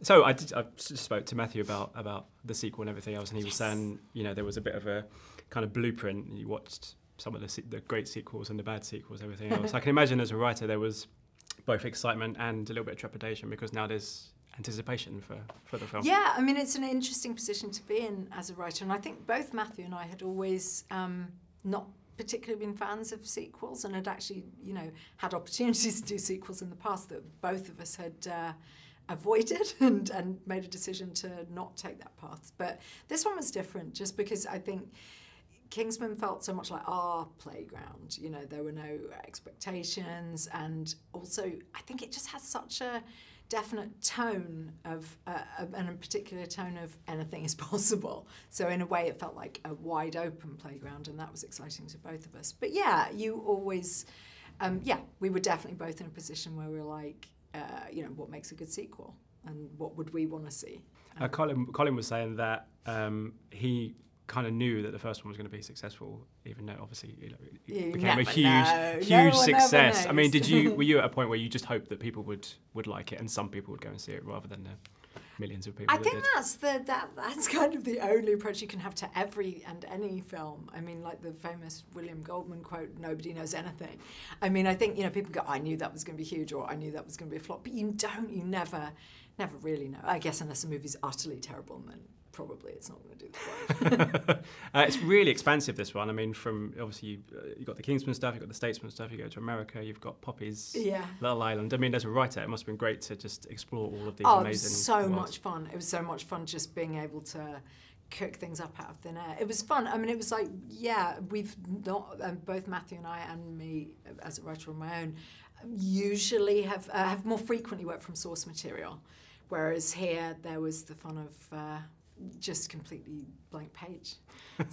So I just spoke to Matthew about the sequel and everything else, and he was saying, you know, there was a bit of a kind of blueprint. You watched some of the great sequels and the bad sequels, everything else. I can imagine as a writer there was both excitement and a little bit of trepidation, because now there's anticipation for the film. Yeah, I mean, it's an interesting position to be in as a writer, and I think both Matthew and I had always not particularly been fans of sequels, and had actually, you know, had opportunities to do sequels in the past that both of us had avoided and made a decision to not take that path. But this one was different, just because I think Kingsman felt so much like our playground. You know, there were no expectations, and also I think it just has such a definite tone of, and a particular tone of anything is possible. So in a way it felt like a wide open playground, and that was exciting to both of us. But yeah, you always, yeah, we were definitely both in a position where we were like, you know, what makes a good sequel, and what would we want to see? Colin was saying that he kind of knew that the first one was going to be successful, even though obviously, you know, it became a huge success. I mean, were you at a point where you just hoped that people would like it, and some people would go and see it rather than the millions of people? I think that's kind of the only approach you can have to every and any film. I mean, like the famous William Goldman quote, "Nobody knows anything." I mean, I think, you know, people go, "I knew that was going to be huge," or "I knew that was going to be a flop," but you never really know. I guess unless a movie's utterly terrible, and then probably it's not going to do the work. It's really expansive, this one. I mean, from obviously you've got the Kingsman stuff, you've got the Statesman stuff, you go to America, you've got Poppy's Little Island. I mean, as a writer, it must have been great to just explore all of these amazing it was so much fun. It was so much fun just being able to cook things up out of thin air. It was fun. I mean, it was like, yeah, we've not, both Matthew and I, and me as a writer on my own, usually have more frequently worked from source material. Whereas here, there was the fun of just completely blank page.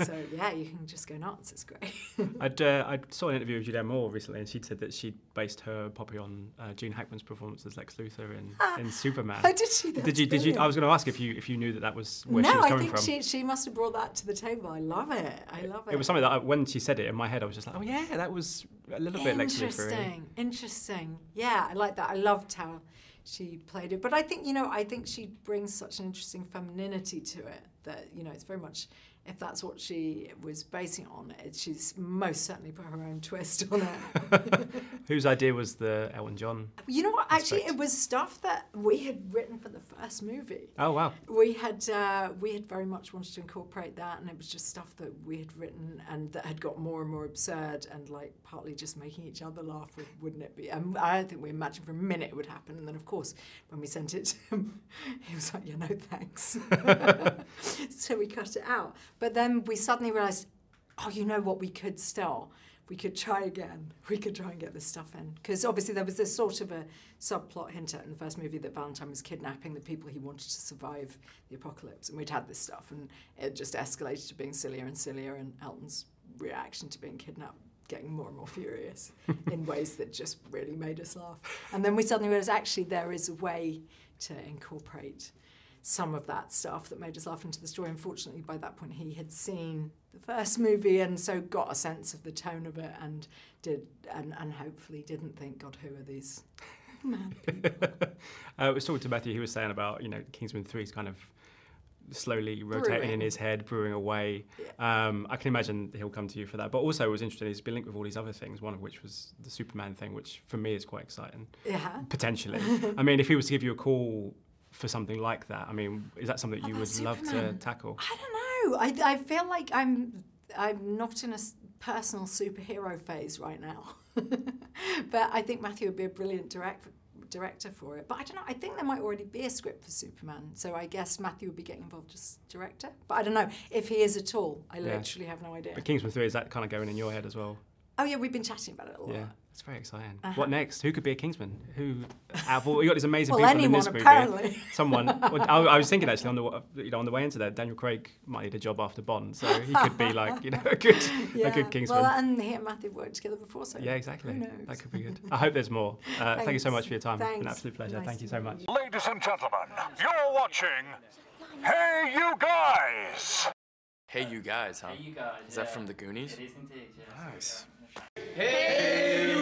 So yeah, you can just go nuts. It's great. I saw an interview with Julianne recently, and she said that she based her Poppy on Gene Hackman's performance as Lex Luthor in Superman. Oh, did she? Did you? I was going to ask if you knew that was where she was coming from. No, I think she must have brought that to the table. I love it. I love it. It was something that when she said it in my head, I was just like, oh yeah, that was a little bit Lex Luthor. Interesting. Yeah, I like that. I loved how she played it. But I think, you know, she brings such an interesting femininity to it that, you know, it's very much, if that's what she was basing it on, she's most certainly put her own twist on it. Whose idea was the Elton John? You know what, actually it was stuff that we had written for the first movie. Oh wow. We had very much wanted to incorporate that, and it was just stuff that we had written and that had got more and more absurd, and like partly just making each other laugh, wouldn't it be? I don't think we imagined for a minute it would happen, and then of course when we sent it to him, he was like, yeah, no thanks. So we cut it out. But then we suddenly realised, oh, you know what, we could still. We could try again. We could try and get this stuff in. Because obviously there was this sort of a subplot hint at in the first movie that Valentine was kidnapping the people he wanted to survive the apocalypse. And we'd had this stuff, and it just escalated to being sillier and sillier, and Elton's reaction to being kidnapped getting more and more furious in ways that just really made us laugh. And then we suddenly realised, actually, there is a way to incorporate some of that stuff that made us laugh into the story. Unfortunately, by that point, he had seen the first movie, and so got a sense of the tone of it, and hopefully didn't think, God, who are these mad people? I was talking to Matthew. He was saying about, you know, Kingsman 3 is kind of slowly rotating in his head, brewing away. Yeah. I can imagine he'll come to you for that. But also, it was interesting. He's been linked with all these other things. One of which was the Superman thing, which for me is quite exciting. Yeah. Potentially. I mean, if he was to give you a call for something like that, I mean, is that something you would Superman love to tackle? I don't know. I feel like I'm not in a personal superhero phase right now. But I think Matthew would be a brilliant director for it. But I don't know, I think there might already be a script for Superman, so I guess Matthew would be getting involved as director. But I don't know if he is at all. I literally have no idea. But Kingsman 3, is that kind of going in your head as well? Oh yeah, we've been chatting about it a lot. Yeah, it's very exciting. What next? Who could be a Kingsman? Who? Out of all, you got these amazing people in this movie. Apparently. Someone. Well, I was thinking actually on the way into that, Daniel Craig might need a job after Bond, so he could be like, you know, a good Kingsman. Well, and he and Matthew worked together before, so yeah, exactly. Who knows? That could be good. I hope there's more. Thank you so much for your time. It's been an absolute pleasure. Nice. Thank you so much. Ladies and gentlemen, you're watching Hey You Guys. Hey You Guys, huh? Hey You Guys. Is that from the Goonies? It is indeed, yes. Nice. Hey